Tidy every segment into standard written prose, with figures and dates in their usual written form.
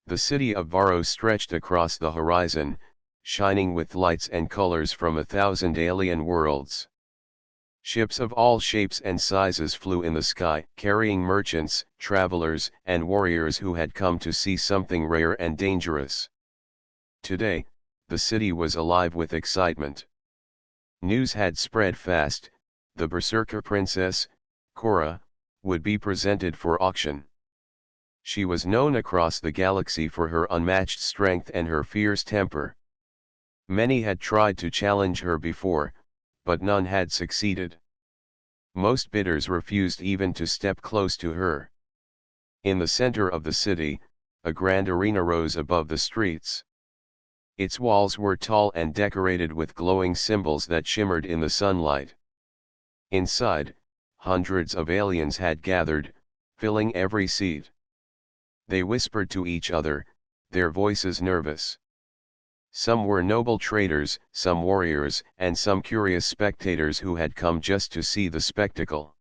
The city of Varro stretched across the horizon, shining with lights and colors from 1,000 alien worlds. Ships of all shapes and sizes flew in the sky, carrying merchants, travelers, and warriors who had come to see something rare and dangerous. Today, the city was alive with excitement. News had spread fast. The Berserker princess, Korra, would be presented for auction. She was known across the galaxy for her unmatched strength and her fierce temper. Many had tried to challenge her before, but none had succeeded. Most bidders refused even to step close to her. In the center of the city, a grand arena rose above the streets. Its walls were tall and decorated with glowing symbols that shimmered in the sunlight. Inside, hundreds of aliens had gathered, filling every seat. They whispered to each other, their voices nervous. Some were noble traders, some warriors, and some curious spectators who had come just to see the spectacle.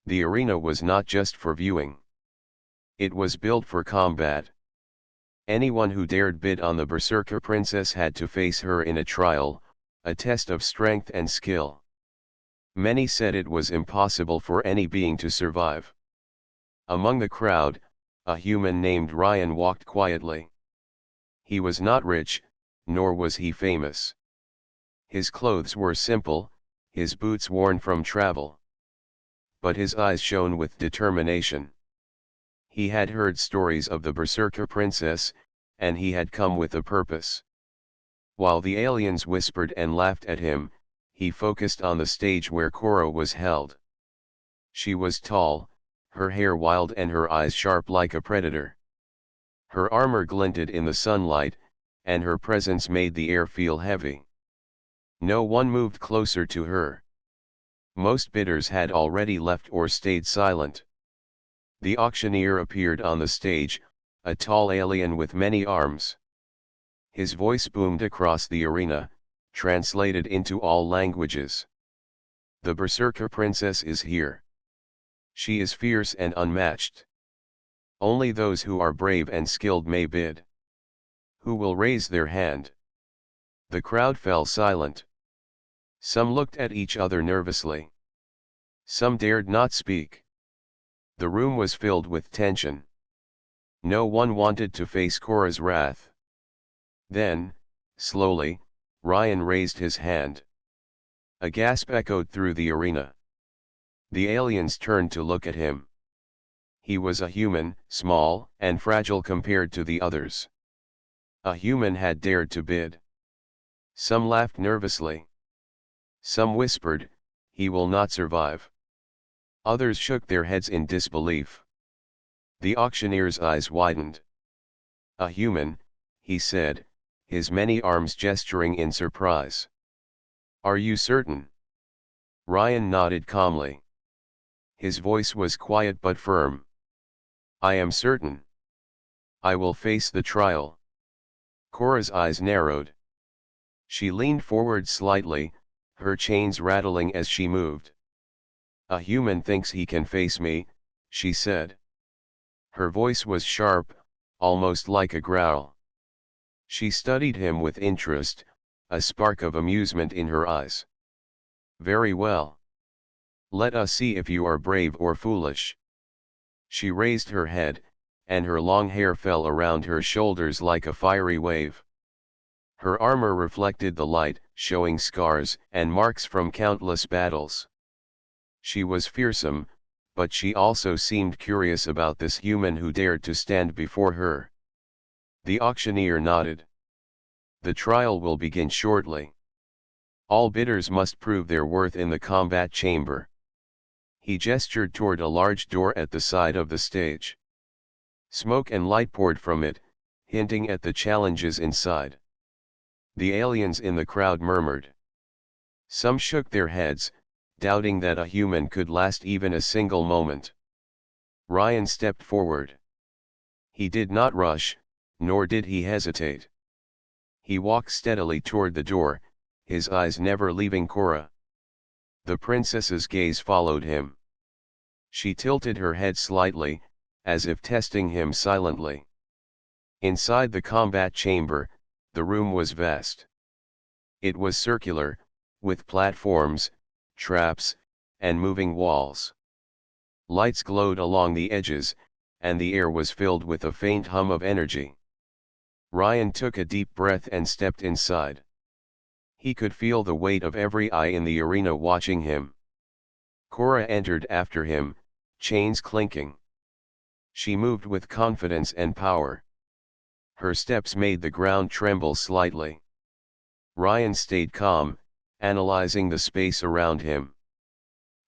The arena was not just for viewing. It was built for combat. Anyone who dared bid on the Berserker princess had to face her in a trial, a test of strength and skill. Many said it was impossible for any being to survive. Among the crowd, a human named Ryan walked quietly. He was not rich, nor was he famous. His clothes were simple, his boots worn from travel. But his eyes shone with determination. He had heard stories of the Berserker princess, and he had come with a purpose. While the aliens whispered and laughed at him, he focused on the stage where Korra was held. She was tall, her hair wild and her eyes sharp like a predator. Her armor glinted in the sunlight, and her presence made the air feel heavy. No one moved closer to her. Most bidders had already left or stayed silent. The auctioneer appeared on the stage, a tall alien with many arms. His voice boomed across the arena, translated into all languages. The Berserker princess is here. She is fierce and unmatched. Only those who are brave and skilled may bid. Who will raise their hand? The crowd fell silent. Some looked at each other nervously. Some dared not speak. The room was filled with tension. No one wanted to face Korra's wrath. Then, slowly, Ryan raised his hand. A gasp echoed through the arena. The aliens turned to look at him. He was a human, small and fragile compared to the others. A human had dared to bid. Some laughed nervously. Some whispered, "He will not survive." Others shook their heads in disbelief. The auctioneer's eyes widened. "A human," he said, his many arms gesturing in surprise. "Are you certain?" Ryan nodded calmly. His voice was quiet but firm. "I am certain. I will face the trial." Korra's eyes narrowed. She leaned forward slightly, her chains rattling as she moved. "A human thinks he can face me," she said. Her voice was sharp, almost like a growl. She studied him with interest, a spark of amusement in her eyes. "Very well. Let us see if you are brave or foolish." She raised her head, and her long hair fell around her shoulders like a fiery wave. Her armor reflected the light, showing scars and marks from countless battles. She was fearsome, but she also seemed curious about this human who dared to stand before her. The auctioneer nodded. "The trial will begin shortly. All bidders must prove their worth in the combat chamber." He gestured toward a large door at the side of the stage. Smoke and light poured from it, hinting at the challenges inside. The aliens in the crowd murmured. Some shook their heads, doubting that a human could last even a single moment. Ryan stepped forward. He did not rush, nor did he hesitate. He walked steadily toward the door, his eyes never leaving Korra. The princess's gaze followed him. She tilted her head slightly, as if testing him silently. Inside the combat chamber, the room was vast. It was circular, with platforms, traps, and moving walls. Lights glowed along the edges, and the air was filled with a faint hum of energy. Ryan took a deep breath and stepped inside. He could feel the weight of every eye in the arena watching him. Cora entered after him, chains clinking. She moved with confidence and power. Her steps made the ground tremble slightly. Ryan stayed calm, analyzing the space around him.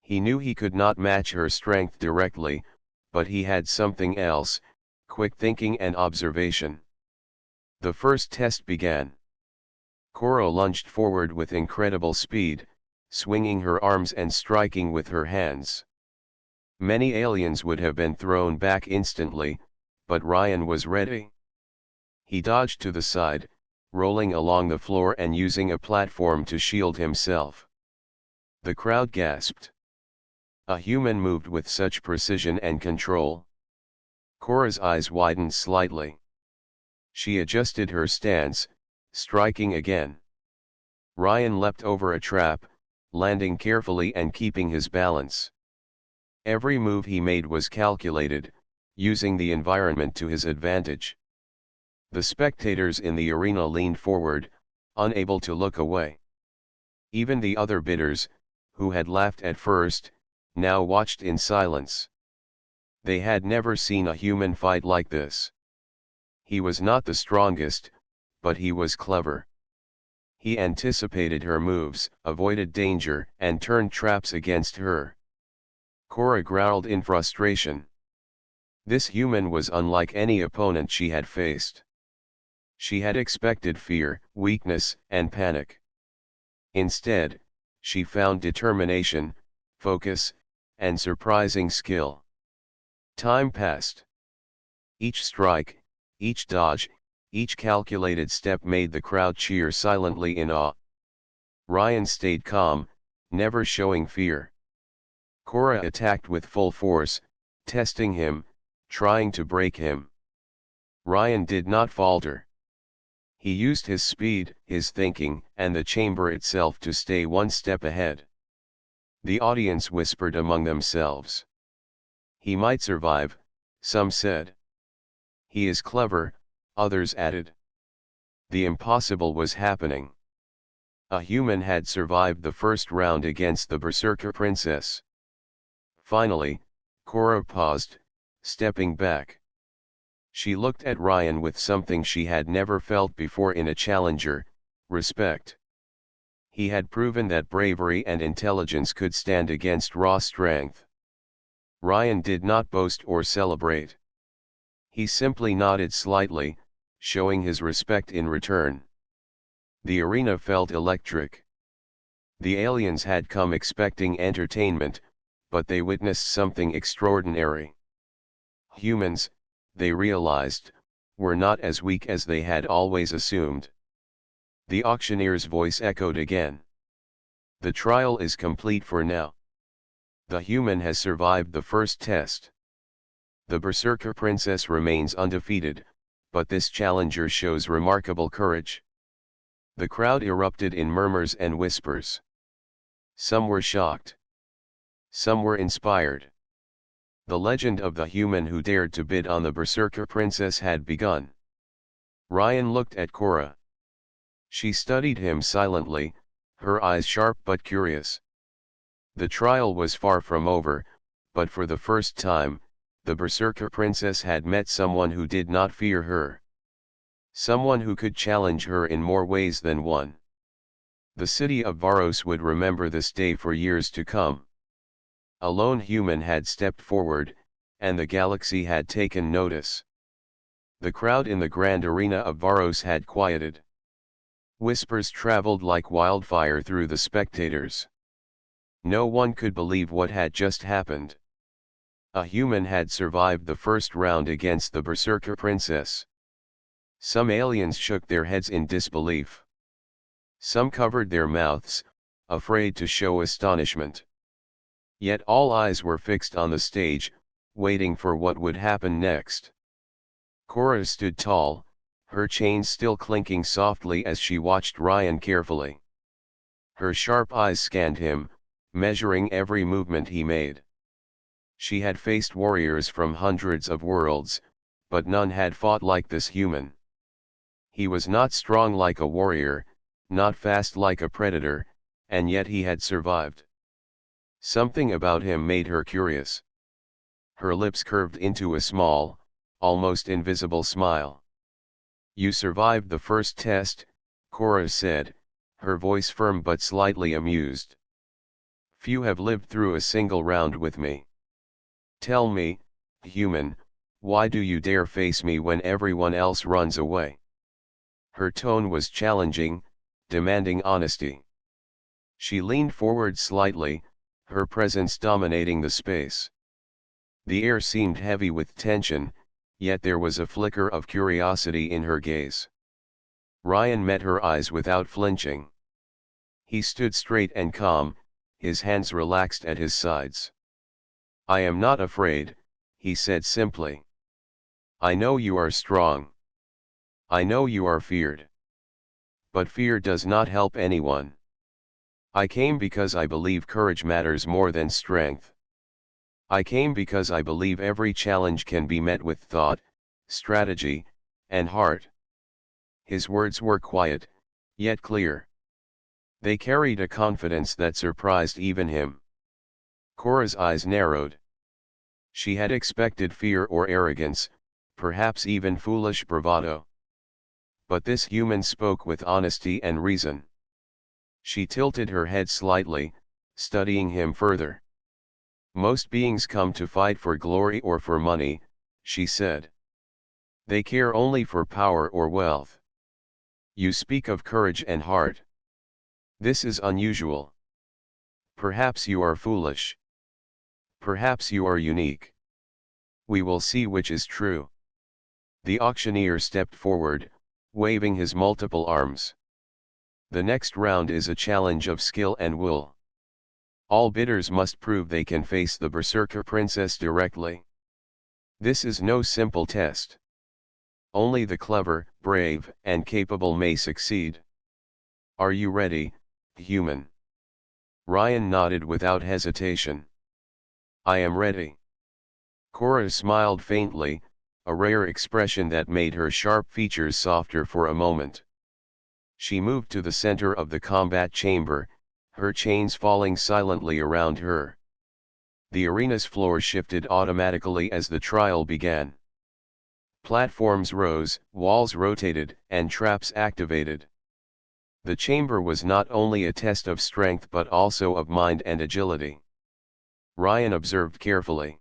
He knew he could not match her strength directly, but he had something else, quick thinking and observation. The first test began. Cora lunged forward with incredible speed, swinging her arms and striking with her hands. Many aliens would have been thrown back instantly, but Ryan was ready. He dodged to the side, rolling along the floor and using a platform to shield himself. The crowd gasped. A human moved with such precision and control. Cora's eyes widened slightly. She adjusted her stance, striking again. Ryan leapt over a trap, landing carefully and keeping his balance. Every move he made was calculated, using the environment to his advantage. The spectators in the arena leaned forward, unable to look away. Even the other bidders, who had laughed at first, now watched in silence. They had never seen a human fight like this. He was not the strongest, but he was clever. He anticipated her moves, avoided danger, and turned traps against her. Cora growled in frustration. This human was unlike any opponent she had faced. She had expected fear, weakness, and panic. Instead, she found determination, focus, and surprising skill. Time passed. Each strike, each dodge, each calculated step made the crowd cheer silently in awe. Ryan stayed calm, never showing fear. Cora attacked with full force, testing him, trying to break him. Ryan did not falter. He used his speed, his thinking, and the chamber itself to stay one step ahead. The audience whispered among themselves. He might survive, some said. He is clever, others added. The impossible was happening. A human had survived the first round against the Berserker Princess. Finally, Cora paused, stepping back. She looked at Ryan with something she had never felt before in a challenger, respect. He had proven that bravery and intelligence could stand against raw strength. Ryan did not boast or celebrate. He simply nodded slightly, showing his respect in return. The arena felt electric. The aliens had come expecting entertainment, but they witnessed something extraordinary. Humans, they realized, were not as weak as they had always assumed. The auctioneer's voice echoed again. The trial is complete for now. The human has survived the first test. The Berserker Princess remains undefeated, but this challenger shows remarkable courage. The crowd erupted in murmurs and whispers. Some were shocked. Some were inspired. The legend of the human who dared to bid on the Berserker Princess had begun. Ryan looked at Cora. She studied him silently, her eyes sharp but curious. The trial was far from over, but for the first time, the Berserker Princess had met someone who did not fear her. Someone who could challenge her in more ways than one. The city of Varos would remember this day for years to come. A lone human had stepped forward, and the galaxy had taken notice. The crowd in the grand arena of Varos had quieted. Whispers traveled like wildfire through the spectators. No one could believe what had just happened. A human had survived the first round against the Berserker Princess. Some aliens shook their heads in disbelief. Some covered their mouths, afraid to show astonishment. Yet all eyes were fixed on the stage, waiting for what would happen next. Cora stood tall, her chains still clinking softly as she watched Ryan carefully. Her sharp eyes scanned him, measuring every movement he made. She had faced warriors from hundreds of worlds, but none had fought like this human. He was not strong like a warrior, not fast like a predator, and yet he had survived. Something about him made her curious. Her lips curved into a small, almost invisible smile. "You survived the first test," Cora said, her voice firm but slightly amused. "Few have lived through a single round with me. Tell me, human, why do you dare face me when everyone else runs away?" Her tone was challenging, demanding honesty. She leaned forward slightly, her presence dominating the space. The air seemed heavy with tension, yet there was a flicker of curiosity in her gaze. Ryan met her eyes without flinching. He stood straight and calm, his hands relaxed at his sides. "I am not afraid," he said simply. "I know you are strong. I know you are feared. But fear does not help anyone. I came because I believe courage matters more than strength. I came because I believe every challenge can be met with thought, strategy, and heart." His words were quiet, yet clear. They carried a confidence that surprised even him. Cora's eyes narrowed. She had expected fear or arrogance, perhaps even foolish bravado. But this human spoke with honesty and reason. She tilted her head slightly, studying him further. "Most beings come to fight for glory or for money," she said. "They care only for power or wealth. You speak of courage and heart. This is unusual. Perhaps you are foolish. Perhaps you are unique. We will see which is true." The auctioneer stepped forward, waving his multiple arms. "The next round is a challenge of skill and will. All bidders must prove they can face the Berserker Princess directly. This is no simple test. Only the clever, brave, and capable may succeed. Are you ready, human?" Ryan nodded without hesitation. "I am ready." Cora smiled faintly, a rare expression that made her sharp features softer for a moment. She moved to the center of the combat chamber, her chains falling silently around her. The arena's floor shifted automatically as the trial began. Platforms rose, walls rotated, and traps activated. The chamber was not only a test of strength but also of mind and agility. Ryan observed carefully.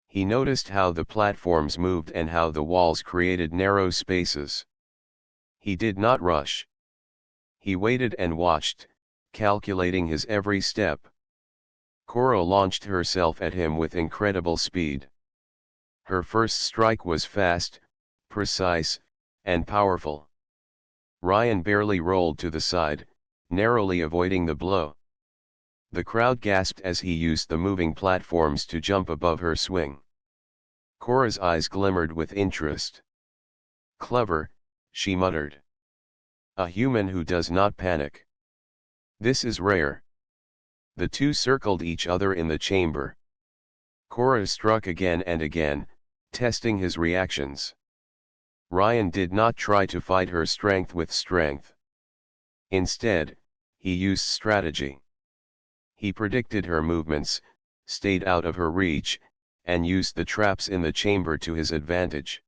He noticed how the platforms moved and how the walls created narrow spaces. He did not rush. He waited and watched, calculating his every step. Cora launched herself at him with incredible speed. Her first strike was fast, precise, and powerful. Ryan barely rolled to the side, narrowly avoiding the blow. The crowd gasped as he used the moving platforms to jump above her swing. Cora's eyes glimmered with interest. "Clever," she muttered. "A human who does not panic. This is rare." The two circled each other in the chamber. Cora struck again and again, testing his reactions. Ryan did not try to fight her strength with strength. Instead, he used strategy. He predicted her movements, stayed out of her reach, and used the traps in the chamber to his advantage.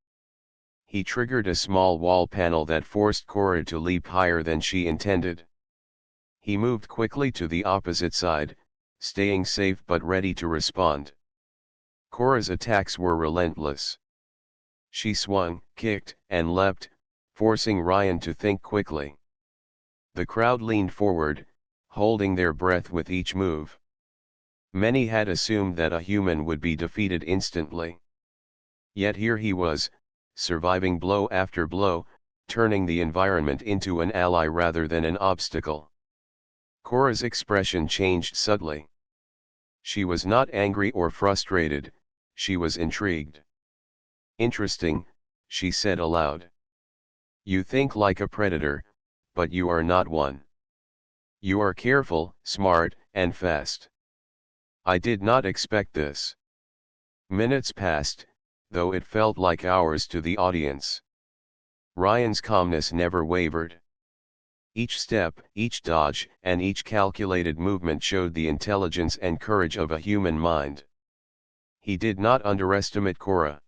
He triggered a small wall panel that forced Cora to leap higher than she intended. He moved quickly to the opposite side, staying safe but ready to respond. Cora's attacks were relentless. She swung, kicked, and leapt, forcing Ryan to think quickly. The crowd leaned forward, holding their breath with each move. Many had assumed that a human would be defeated instantly. Yet here he was, surviving blow after blow, turning the environment into an ally rather than an obstacle. Cora's expression changed subtly. She was not angry or frustrated, she was intrigued. "Interesting," she said aloud. You think like a predator, but you are not one. You are careful, smart, and fast. I did not expect this. Minutes passed, though it felt like hours to the audience. Ryan's calmness never wavered. Each step, each dodge, and each calculated movement showed the intelligence and courage of a human mind. He did not underestimate Cora.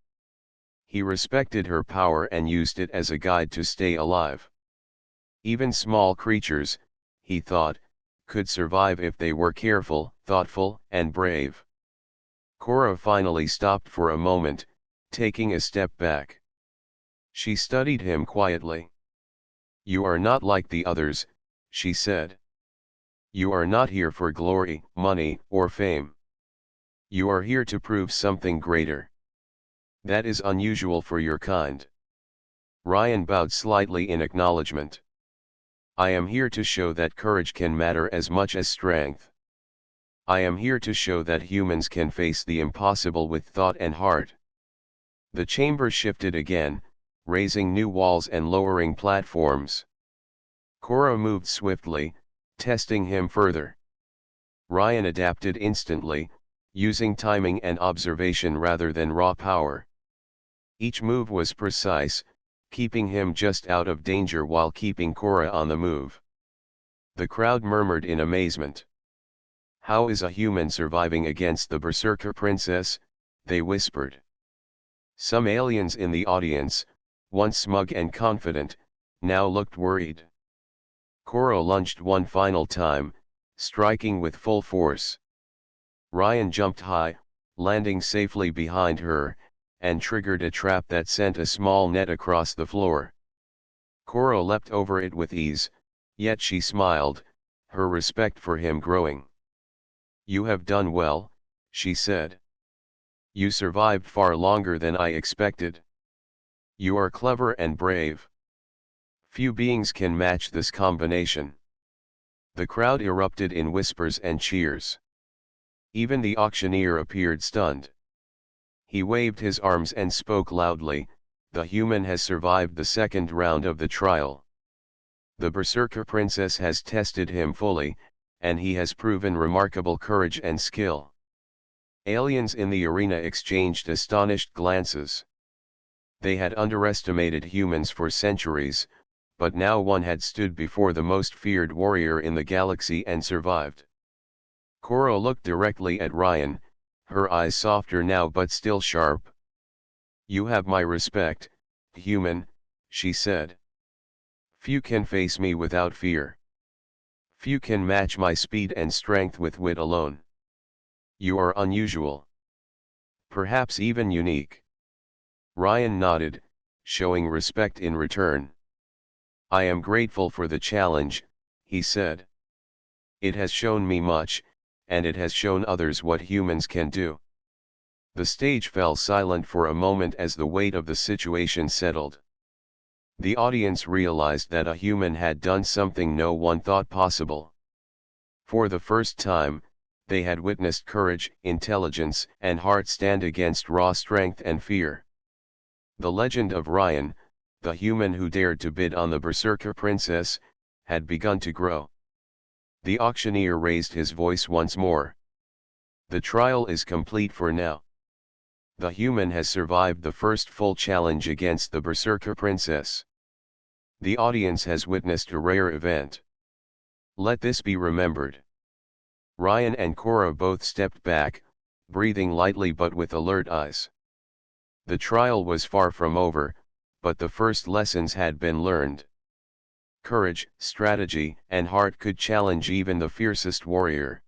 He respected her power and used it as a guide to stay alive. Even small creatures, he thought, could survive if they were careful, thoughtful, and brave. Cora finally stopped for a moment, taking a step back. She studied him quietly. You are not like the others, she said. You are not here for glory, money, or fame. You are here to prove something greater. That is unusual for your kind. Ryan bowed slightly in acknowledgement. I am here to show that courage can matter as much as strength. I am here to show that humans can face the impossible with thought and heart. The chamber shifted again, raising new walls and lowering platforms. Cora moved swiftly, testing him further. Ryan adapted instantly, using timing and observation rather than raw power. Each move was precise, keeping him just out of danger while keeping Cora on the move. The crowd murmured in amazement. How is a human surviving against the Berserker Princess? They whispered. Some aliens in the audience, once smug and confident, now looked worried. Cora lunged one final time, striking with full force. Ryan jumped high, landing safely behind her, and triggered a trap that sent a small net across the floor. Cora leapt over it with ease, yet she smiled, her respect for him growing. You have done well, she said. You survived far longer than I expected. You are clever and brave. Few beings can match this combination. The crowd erupted in whispers and cheers. Even the auctioneer appeared stunned. He waved his arms and spoke loudly, the human has survived the second round of the trial. The Berserker Princess has tested him fully, and he has proven remarkable courage and skill. Aliens in the arena exchanged astonished glances. They had underestimated humans for centuries, but now one had stood before the most feared warrior in the galaxy and survived. Cora looked directly at Ryan, her eyes softer now but still sharp. You have my respect, human, she said. Few can face me without fear. Few can match my speed and strength with wit alone. You are unusual. Perhaps even unique. Ryan nodded, showing respect in return. I am grateful for the challenge, he said. It has shown me much, and it has shown others what humans can do. The stage fell silent for a moment as the weight of the situation settled. The audience realized that a human had done something no one thought possible. For the first time, they had witnessed courage, intelligence, and heart stand against raw strength and fear. The legend of Ryan, the human who dared to bid on the Berserker Princess, had begun to grow. The auctioneer raised his voice once more. The trial is complete for now. The human has survived the first full challenge against the Berserker Princess. The audience has witnessed a rare event. Let this be remembered. Ryan and Cora both stepped back, breathing lightly but with alert eyes. The trial was far from over, but the first lessons had been learned. Courage, strategy, and heart could challenge even the fiercest warrior.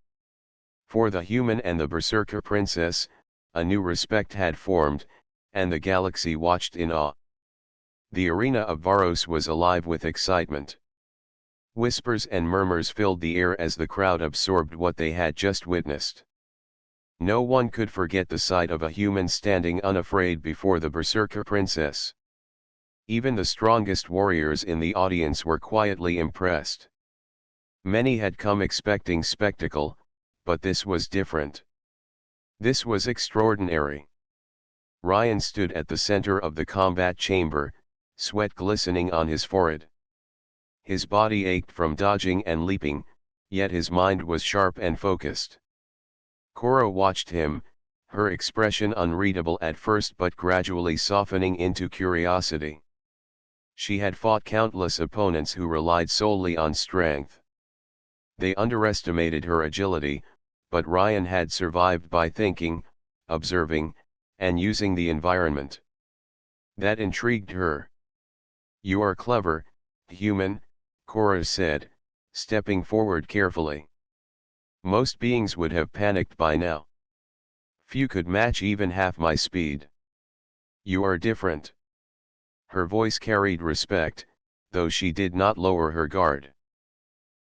For the human and the Berserker Princess, a new respect had formed, and the galaxy watched in awe. The arena of Varos was alive with excitement. Whispers and murmurs filled the air as the crowd absorbed what they had just witnessed. No one could forget the sight of a human standing unafraid before the Berserker Princess. Even the strongest warriors in the audience were quietly impressed. Many had come expecting spectacle, but this was different. This was extraordinary. Ryan stood at the center of the combat chamber, sweat glistening on his forehead. His body ached from dodging and leaping, yet his mind was sharp and focused. Cora watched him, her expression unreadable at first but gradually softening into curiosity. She had fought countless opponents who relied solely on strength. They underestimated her agility, but Ryan had survived by thinking, observing, and using the environment. That intrigued her. "You are clever, human," Cora said, stepping forward carefully. "Most beings would have panicked by now. Few could match even half my speed. You are different." Her voice carried respect, though she did not lower her guard.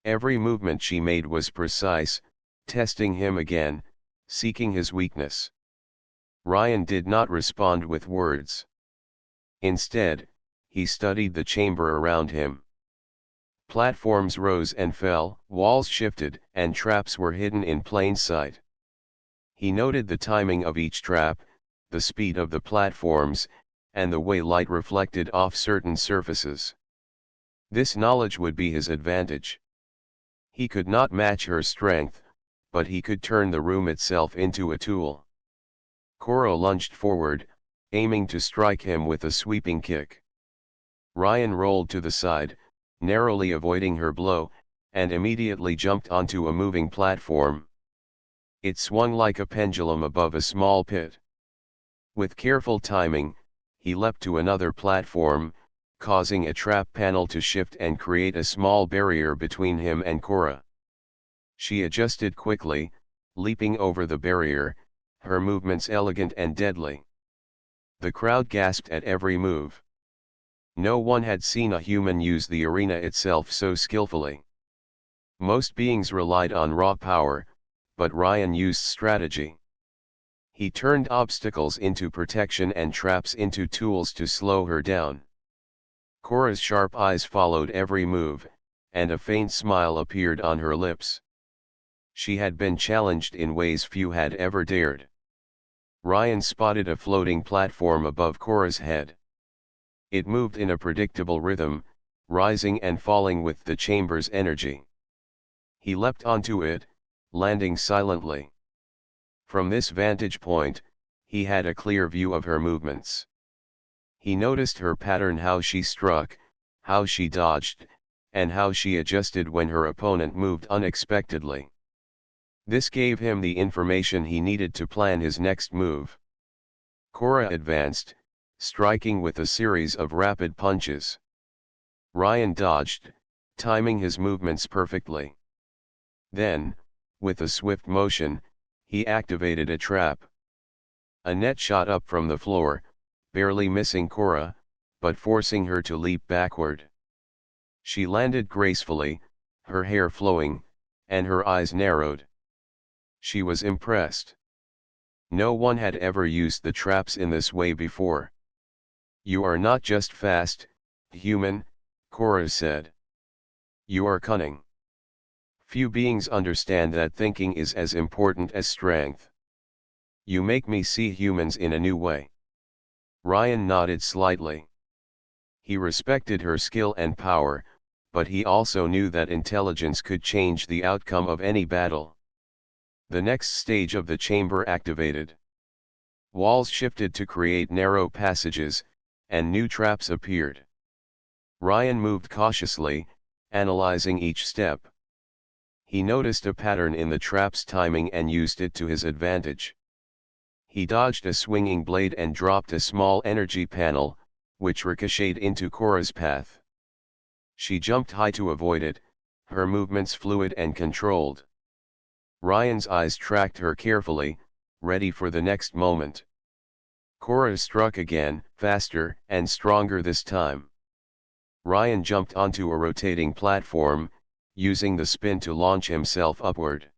Every movement she made was precise, testing him again, seeking his weakness. Ryan did not respond with words. Instead, he studied the chamber around him. Platforms rose and fell, walls shifted, and traps were hidden in plain sight. He noted the timing of each trap, the speed of the platforms, and the way light reflected off certain surfaces. This knowledge would be his advantage. He could not match her strength, but he could turn the room itself into a tool. Cora lunged forward, aiming to strike him with a sweeping kick. Ryan rolled to the side, narrowly avoiding her blow, and immediately jumped onto a moving platform. It swung like a pendulum above a small pit. With careful timing, he leapt to another platform, causing a trap panel to shift and create a small barrier between him and Cora. She adjusted quickly, leaping over the barrier, her movements elegant and deadly. The crowd gasped at every move. No one had seen a human use the arena itself so skillfully. Most beings relied on raw power, but Ryan used strategy. He turned obstacles into protection and traps into tools to slow her down. Cora's sharp eyes followed every move, and a faint smile appeared on her lips. She had been challenged in ways few had ever dared. Ryan spotted a floating platform above Cora's head. It moved in a predictable rhythm, rising and falling with the chamber's energy. He leapt onto it, landing silently. From this vantage point, he had a clear view of her movements. He noticed her pattern, how she struck, how she dodged, and how she adjusted when her opponent moved unexpectedly. This gave him the information he needed to plan his next move. Cora advanced, striking with a series of rapid punches. Ryan dodged, timing his movements perfectly. Then, with a swift motion, he activated a trap. A net shot up from the floor, barely missing Cora, but forcing her to leap backward. She landed gracefully, her hair flowing, and her eyes narrowed. She was impressed. No one had ever used the traps in this way before. "You are not just fast, human," Cora said. "You are cunning. Few beings understand that thinking is as important as strength. You make me see humans in a new way." Ryan nodded slightly. He respected her skill and power, but he also knew that intelligence could change the outcome of any battle. The next stage of the chamber activated. Walls shifted to create narrow passages, and new traps appeared. Ryan moved cautiously, analyzing each step. He noticed a pattern in the trap's timing and used it to his advantage. He dodged a swinging blade and dropped a small energy panel, which ricocheted into Cora's path. She jumped high to avoid it, her movements fluid and controlled. Ryan's eyes tracked her carefully, ready for the next moment. Cora struck again, faster and stronger this time. Ryan jumped onto a rotating platform, using the spin to launch himself upward.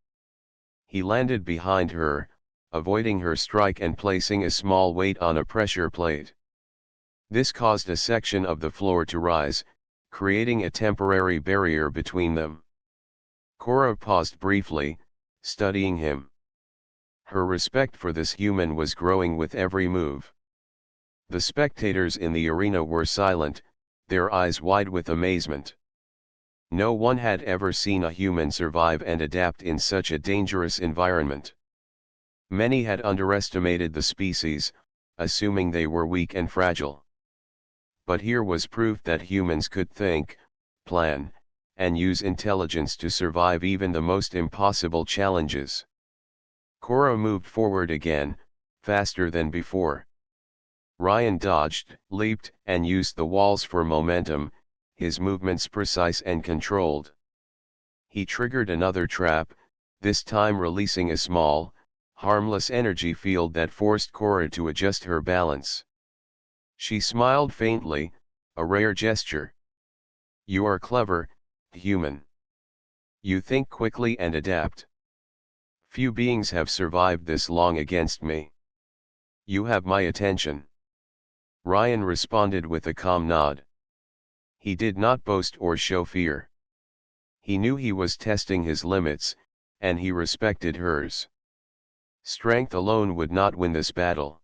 He landed behind her, avoiding her strike and placing a small weight on a pressure plate. This caused a section of the floor to rise, creating a temporary barrier between them. Cora paused briefly, studying him. Her respect for this human was growing with every move. The spectators in the arena were silent, their eyes wide with amazement. No one had ever seen a human survive and adapt in such a dangerous environment. Many had underestimated the species, assuming they were weak and fragile. But here was proof that humans could think, plan, and use intelligence to survive even the most impossible challenges. Korra moved forward again, faster than before. Ryan dodged, leaped, and used the walls for momentum, his movements precise and controlled. He triggered another trap, this time releasing a small, harmless energy field that forced Korra to adjust her balance. She smiled faintly, a rare gesture. "You are clever, human. You think quickly and adapt. Few beings have survived this long against me. You have my attention." Ryan responded with a calm nod. He did not boast or show fear. He knew he was testing his limits, and he respected hers. Strength alone would not win this battle.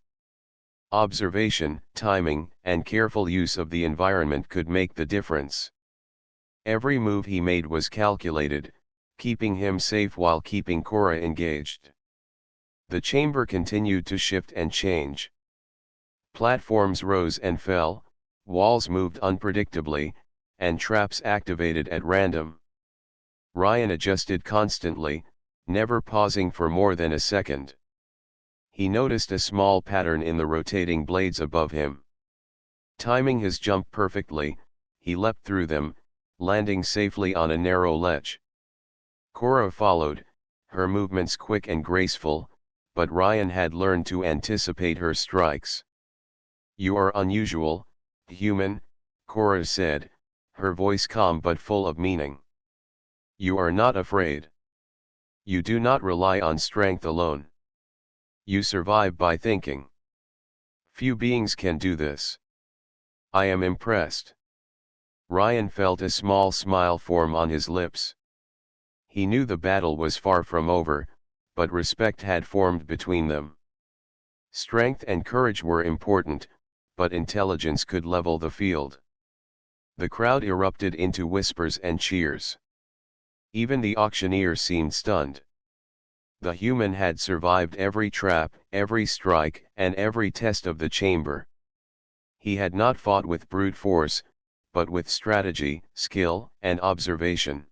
Observation, timing, and careful use of the environment could make the difference. Every move he made was calculated, keeping him safe while keeping Korra engaged. The chamber continued to shift and change. Platforms rose and fell, walls moved unpredictably, and traps activated at random. Ryan adjusted constantly, never pausing for more than a second. He noticed a small pattern in the rotating blades above him. Timing his jump perfectly, he leapt through them, landing safely on a narrow ledge. Korra followed, her movements quick and graceful, but Ryan had learned to anticipate her strikes. "You are unusual, human," Korra said, her voice calm but full of meaning. "You are not afraid. You do not rely on strength alone. You survive by thinking. Few beings can do this. I am impressed." Ryan felt a small smile form on his lips. He knew the battle was far from over, but respect had formed between them. Strength and courage were important, but intelligence could level the field. The crowd erupted into whispers and cheers. Even the auctioneer seemed stunned. The human had survived every trap, every strike, and every test of the chamber. He had not fought with brute force, but with strategy, skill, and observation.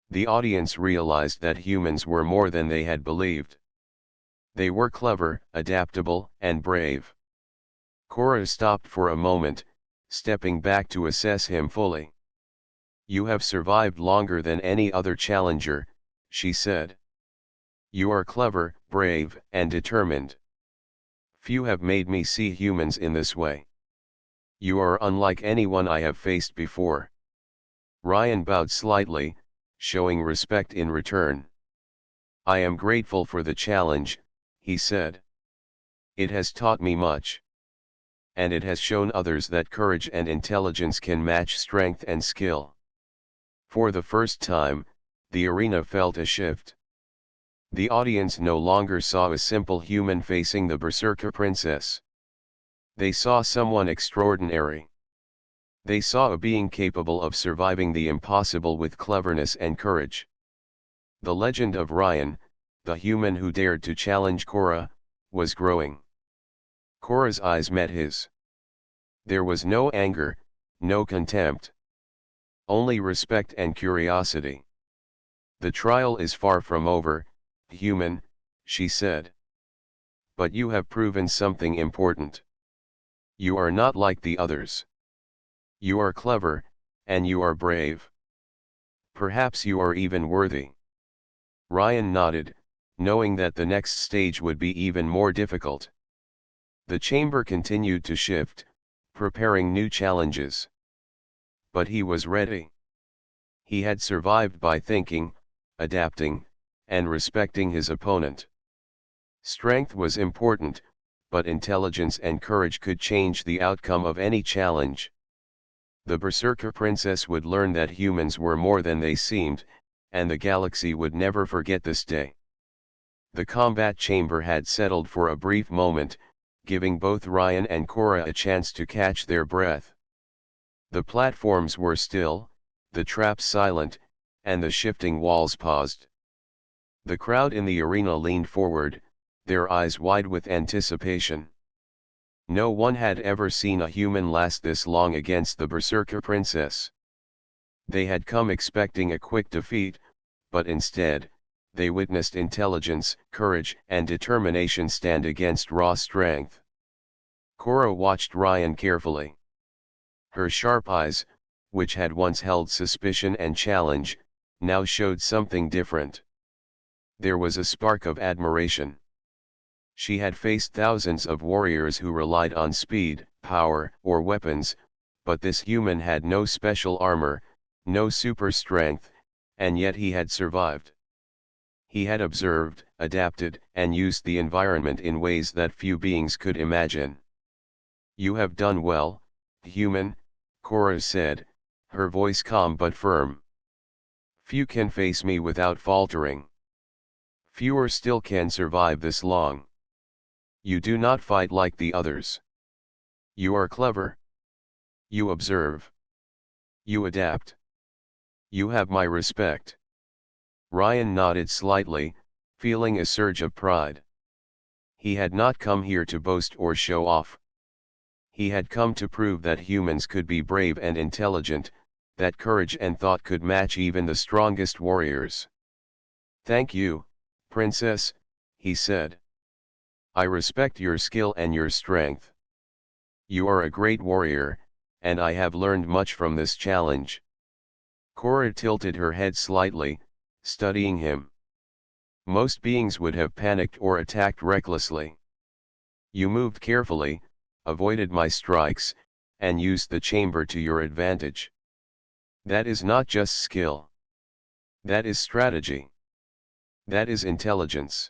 The audience realized that humans were more than they had believed. They were clever, adaptable, and brave. Korra stopped for a moment, stepping back to assess him fully. "You have survived longer than any other challenger," she said. "You are clever, brave, and determined. Few have made me see humans in this way. You are unlike anyone I have faced before." Ryan bowed slightly, showing respect in return. "I am grateful for the challenge," he said. "It has taught me much. And it has shown others that courage and intelligence can match strength and skill." For the first time, the arena felt a shift. The audience no longer saw a simple human facing the Berserker princess. They saw someone extraordinary. They saw a being capable of surviving the impossible with cleverness and courage. The legend of Ryan, the human who dared to challenge Korra, was growing. Korra's eyes met his. There was no anger, no contempt. Only respect and curiosity. "The trial is far from over, human," she said. "But you have proven something important. You are not like the others. You are clever, and you are brave. Perhaps you are even worthy." Ryan nodded, knowing that the next stage would be even more difficult. The chamber continued to shift, preparing new challenges. But he was ready. He had survived by thinking, adapting, and respecting his opponent. Strength was important, but intelligence and courage could change the outcome of any challenge. The Berserker princess would learn that humans were more than they seemed, and the galaxy would never forget this day. The combat chamber had settled for a brief moment, giving both Ryan and Korra a chance to catch their breath. The platforms were still, the traps silent, and the shifting walls paused. The crowd in the arena leaned forward, their eyes wide with anticipation. No one had ever seen a human last this long against the Berserker Princess. They had come expecting a quick defeat, but instead, they witnessed intelligence, courage, and determination stand against raw strength. Korra watched Ryan carefully. Her sharp eyes, which had once held suspicion and challenge, now showed something different. There was a spark of admiration. She had faced thousands of warriors who relied on speed, power, or weapons, but this human had no special armor, no super strength, and yet he had survived. He had observed, adapted, and used the environment in ways that few beings could imagine. "You have done well, human," Korra said, her voice calm but firm. "Few can face me without faltering. Fewer still can survive this long. You do not fight like the others. You are clever. You observe. You adapt. You have my respect." Ryan nodded slightly, feeling a surge of pride. He had not come here to boast or show off. He had come to prove that humans could be brave and intelligent, that courage and thought could match even the strongest warriors. "Thank you, Princess," he said. "I respect your skill and your strength. You are a great warrior, and I have learned much from this challenge." Korra tilted her head slightly, studying him. Most beings would have panicked or attacked recklessly. "You moved carefully, avoided my strikes, and used the chamber to your advantage. That is not just skill. That is strategy. That is intelligence.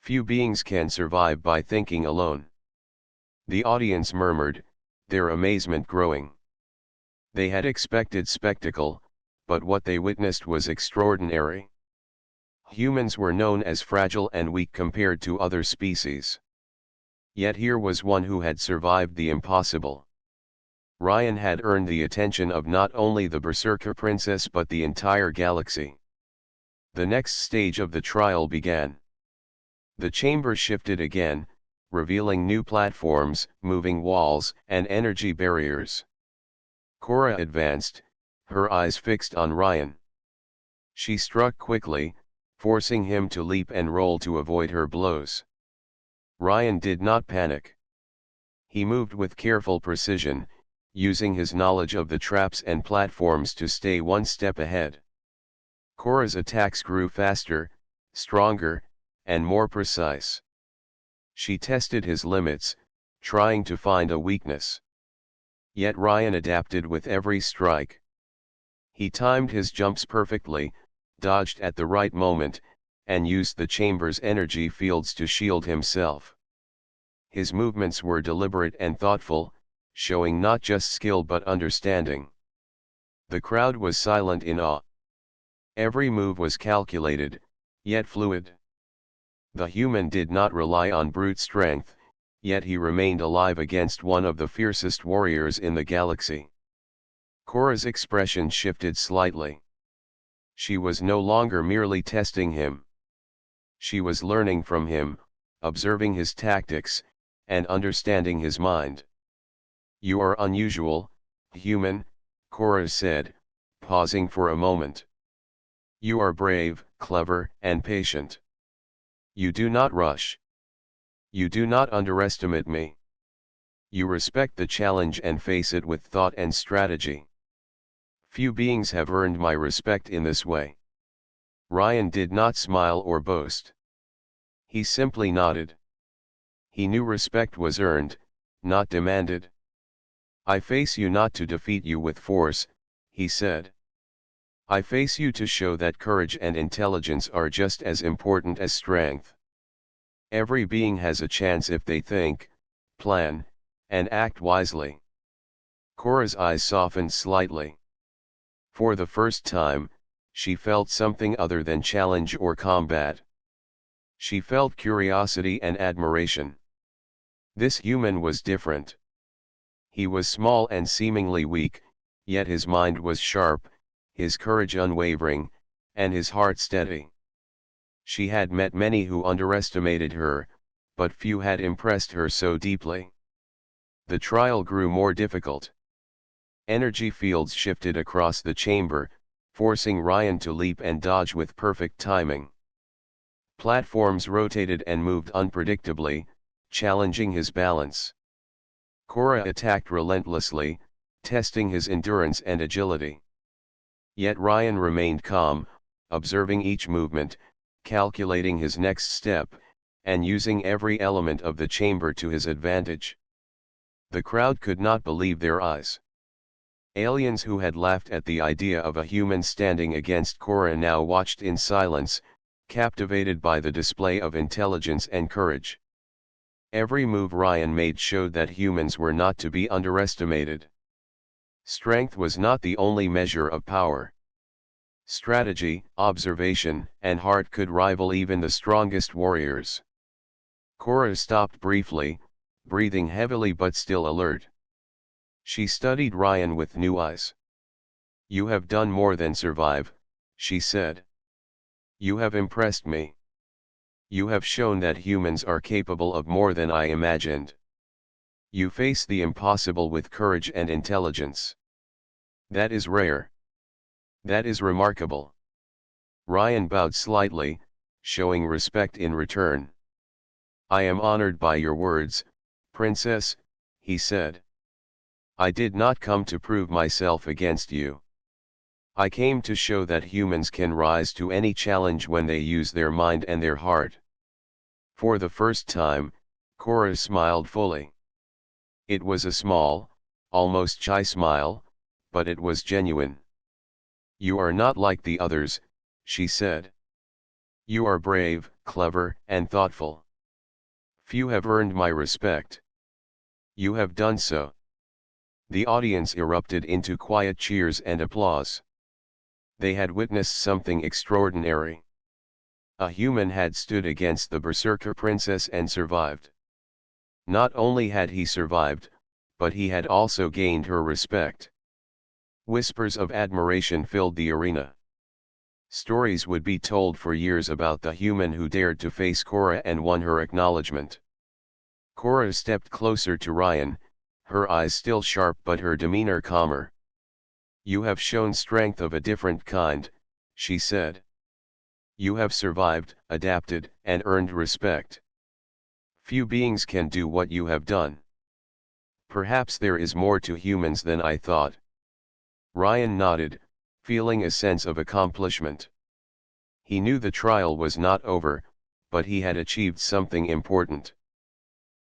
Few beings can survive by thinking alone." The audience murmured, their amazement growing. They had expected spectacle, but what they witnessed was extraordinary. Humans were known as fragile and weak compared to other species. Yet here was one who had survived the impossible. Ryan had earned the attention of not only the Berserker Princess but the entire galaxy. The next stage of the trial began. The chamber shifted again, revealing new platforms, moving walls, and energy barriers. Korra advanced, her eyes fixed on Ryan. She struck quickly, forcing him to leap and roll to avoid her blows. Ryan did not panic. He moved with careful precision, using his knowledge of the traps and platforms to stay one step ahead. Korra's attacks grew faster, stronger, and more precise. She tested his limits, trying to find a weakness. Yet Ryan adapted with every strike. He timed his jumps perfectly, dodged at the right moment, and used the chamber's energy fields to shield himself. His movements were deliberate and thoughtful, showing not just skill but understanding. The crowd was silent in awe. Every move was calculated, yet fluid. The human did not rely on brute strength, yet he remained alive against one of the fiercest warriors in the galaxy. Korra's expression shifted slightly. She was no longer merely testing him. She was learning from him, observing his tactics, and understanding his mind. "You are unusual, human," Korra said, pausing for a moment. "You are brave, clever, and patient. You do not rush. You do not underestimate me. You respect the challenge and face it with thought and strategy. Few beings have earned my respect in this way." Ryan did not smile or boast. He simply nodded. He knew respect was earned, not demanded. "I face you not to defeat you with force," he said. "I face you to show that courage and intelligence are just as important as strength. Every being has a chance if they think, plan, and act wisely." Korra's eyes softened slightly. For the first time, she felt something other than challenge or combat. She felt curiosity and admiration. This human was different. He was small and seemingly weak, yet his mind was sharp, his courage unwavering, and his heart steady. She had met many who underestimated her, but few had impressed her so deeply. The trial grew more difficult. Energy fields shifted across the chamber, forcing Ryan to leap and dodge with perfect timing. Platforms rotated and moved unpredictably, challenging his balance. Korra attacked relentlessly, testing his endurance and agility. Yet Ryan remained calm, observing each movement, calculating his next step, and using every element of the chamber to his advantage. The crowd could not believe their eyes. Aliens who had laughed at the idea of a human standing against Korra now watched in silence, captivated by the display of intelligence and courage. Every move Ryan made showed that humans were not to be underestimated. Strength was not the only measure of power. Strategy, observation, and heart could rival even the strongest warriors. Korra stopped briefly, breathing heavily but still alert. She studied Ryan with new eyes. "You have done more than survive," she said. "You have impressed me. You have shown that humans are capable of more than I imagined. You face the impossible with courage and intelligence. That is rare. That is remarkable." Ryan bowed slightly, showing respect in return. "I am honored by your words, Princess," he said. "I did not come to prove myself against you. I came to show that humans can rise to any challenge when they use their mind and their heart." For the first time, Korra smiled fully. It was a small, almost shy smile, but it was genuine. "You are not like the others," she said. "You are brave, clever, and thoughtful. Few have earned my respect. You have done so." The audience erupted into quiet cheers and applause. They had witnessed something extraordinary. A human had stood against the Berserker princess and survived. Not only had he survived, but he had also gained her respect. Whispers of admiration filled the arena. Stories would be told for years about the human who dared to face Korra and won her acknowledgement. Korra stepped closer to Ryan, her eyes still sharp but her demeanor calmer. "You have shown strength of a different kind," she said. "You have survived, adapted, and earned respect. Few beings can do what you have done. Perhaps there is more to humans than I thought." Ryan nodded, feeling a sense of accomplishment. He knew the trial was not over, but he had achieved something important.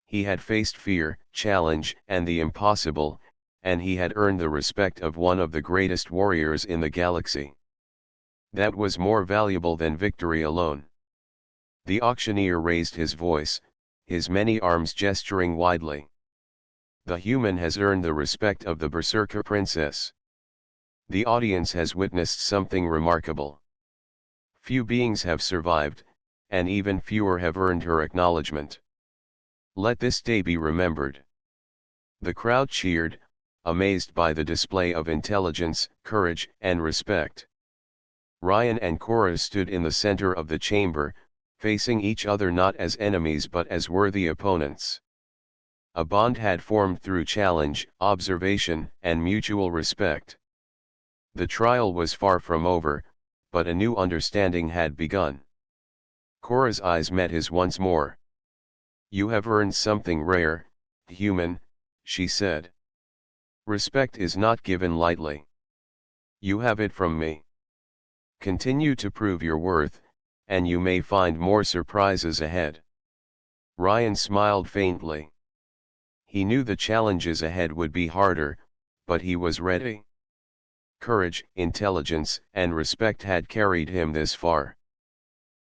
He had faced fear, challenge, and the impossible, and he had earned the respect of one of the greatest warriors in the galaxy. That was more valuable than victory alone. The auctioneer raised his voice, his many arms gesturing widely. "The human has earned the respect of the Berserker princess. The audience has witnessed something remarkable. Few beings have survived, and even fewer have earned her acknowledgement. Let this day be remembered." The crowd cheered, amazed by the display of intelligence, courage, and respect. Ryan and Korra stood in the center of the chamber, facing each other not as enemies but as worthy opponents. A bond had formed through challenge, observation, and mutual respect. The trial was far from over, but a new understanding had begun. Korra's eyes met his once more. "You have earned something rare, human," she said. "Respect is not given lightly. You have it from me. Continue to prove your worth, and you may find more surprises ahead." Ryan smiled faintly. He knew the challenges ahead would be harder, but he was ready. Courage, intelligence, and respect had carried him this far.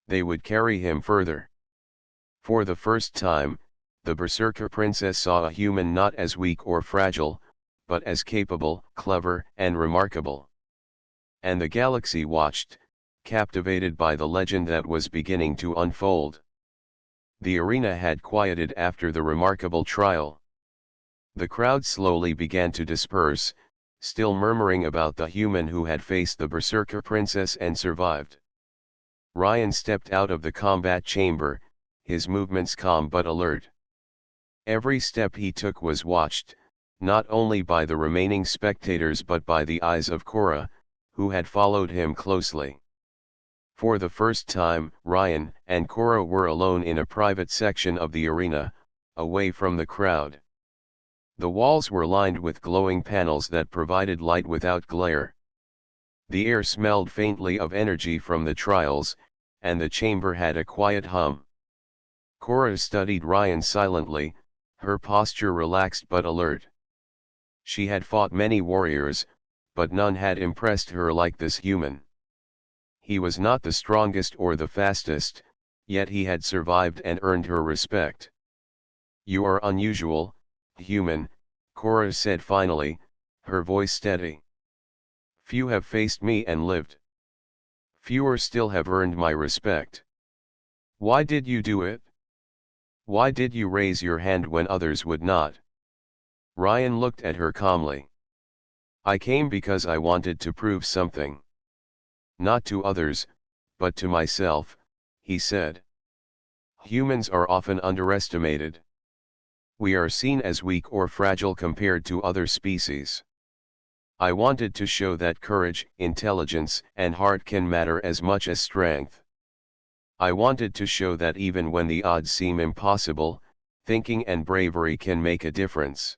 They would carry him further. For the first time, the Berserker princess saw a human not as weak or fragile, but as capable, clever, and remarkable. And the galaxy watched, captivated by the legend that was beginning to unfold. The arena had quieted after the remarkable trial. The crowd slowly began to disperse, still murmuring about the human who had faced the Berserker princess and survived. Ryan stepped out of the combat chamber, his movements calm but alert. Every step he took was watched, not only by the remaining spectators but by the eyes of Korra, who had followed him closely. For the first time, Ryan and Korra were alone in a private section of the arena, away from the crowd. The walls were lined with glowing panels that provided light without glare. The air smelled faintly of energy from the trials, and the chamber had a quiet hum. Korra studied Ryan silently, her posture relaxed but alert. She had fought many warriors, but none had impressed her like this human. He was not the strongest or the fastest, yet he had survived and earned her respect. "You are unusual, human," Korra said finally, her voice steady. "Few have faced me and lived. Fewer still have earned my respect. Why did you do it? Why did you raise your hand when others would not?" Ryan looked at her calmly. "I came because I wanted to prove something. Not to others, but to myself," he said. "Humans are often underestimated. We are seen as weak or fragile compared to other species. I wanted to show that courage, intelligence, and heart can matter as much as strength. I wanted to show that even when the odds seem impossible, thinking and bravery can make a difference."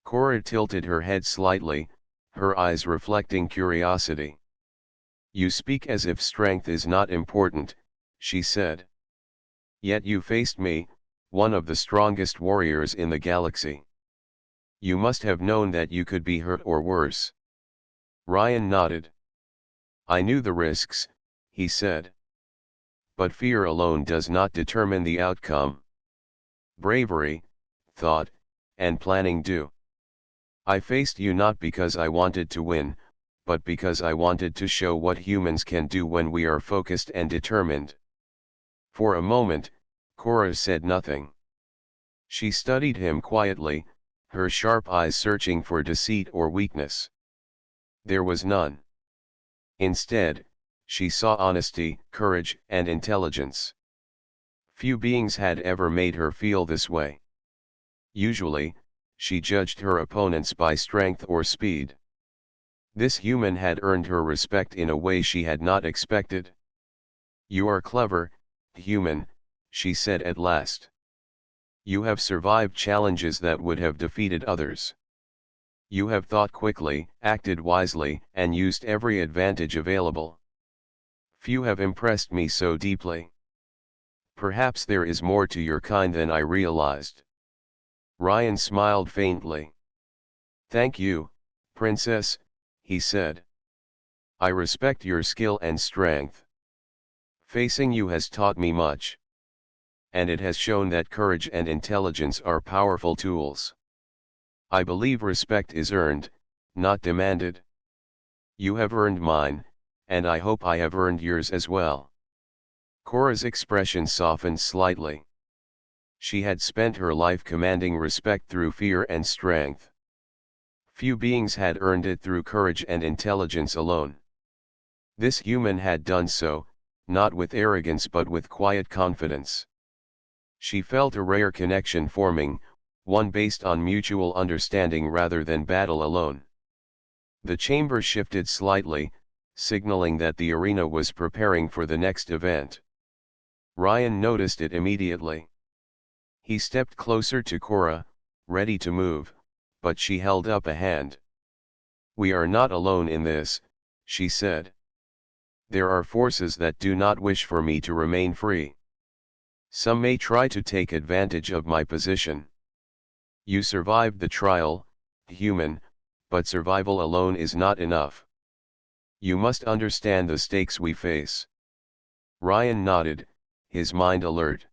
Korra tilted her head slightly, her eyes reflecting curiosity. "You speak as if strength is not important," she said. "Yet you faced me, one of the strongest warriors in the galaxy. You must have known that you could be hurt or worse." Ryan nodded. "I knew the risks," he said. "But fear alone does not determine the outcome. Bravery, thought, and planning do. I faced you not because I wanted to win, but because I wanted to show what humans can do when we are focused and determined." For a moment, Korra said nothing. She studied him quietly, her sharp eyes searching for deceit or weakness. There was none. Instead, she saw honesty, courage, and intelligence. Few beings had ever made her feel this way. Usually, she judged her opponents by strength or speed. This human had earned her respect in a way she had not expected. "You are clever, human," she said at last. "You have survived challenges that would have defeated others. You have thought quickly, acted wisely, and used every advantage available. Few have impressed me so deeply. Perhaps there is more to your kind than I realized." Ryan smiled faintly. "Thank you, Princess," he said. "I respect your skill and strength. Facing you has taught me much. And it has shown that courage and intelligence are powerful tools. I believe respect is earned, not demanded. You have earned mine, and I hope I have earned yours as well." Korra's expression softened slightly. She had spent her life commanding respect through fear and strength. Few beings had earned it through courage and intelligence alone. This human had done so, not with arrogance but with quiet confidence. She felt a rare connection forming, one based on mutual understanding rather than battle alone. The chamber shifted slightly, signaling that the arena was preparing for the next event. Ryan noticed it immediately. He stepped closer to Korra, ready to move, but she held up a hand. "We are not alone in this," she said. "There are forces that do not wish for me to remain free. Some may try to take advantage of my position. You survived the trial, human, but survival alone is not enough. You must understand the stakes we face." Ryan nodded, his mind alert.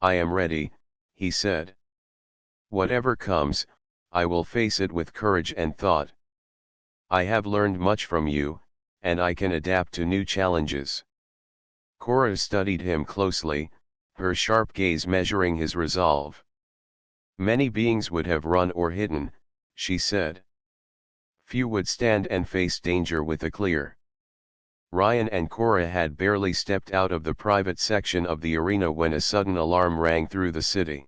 "I am ready," he said. "Whatever comes, I will face it with courage and thought. I have learned much from you, and I can adapt to new challenges." Korra studied him closely, her sharp gaze measuring his resolve. Many beings would have run or hidden, she said. Few would stand and face danger with a clear. Ryan and Cora had barely stepped out of the private section of the arena when a sudden alarm rang through the city.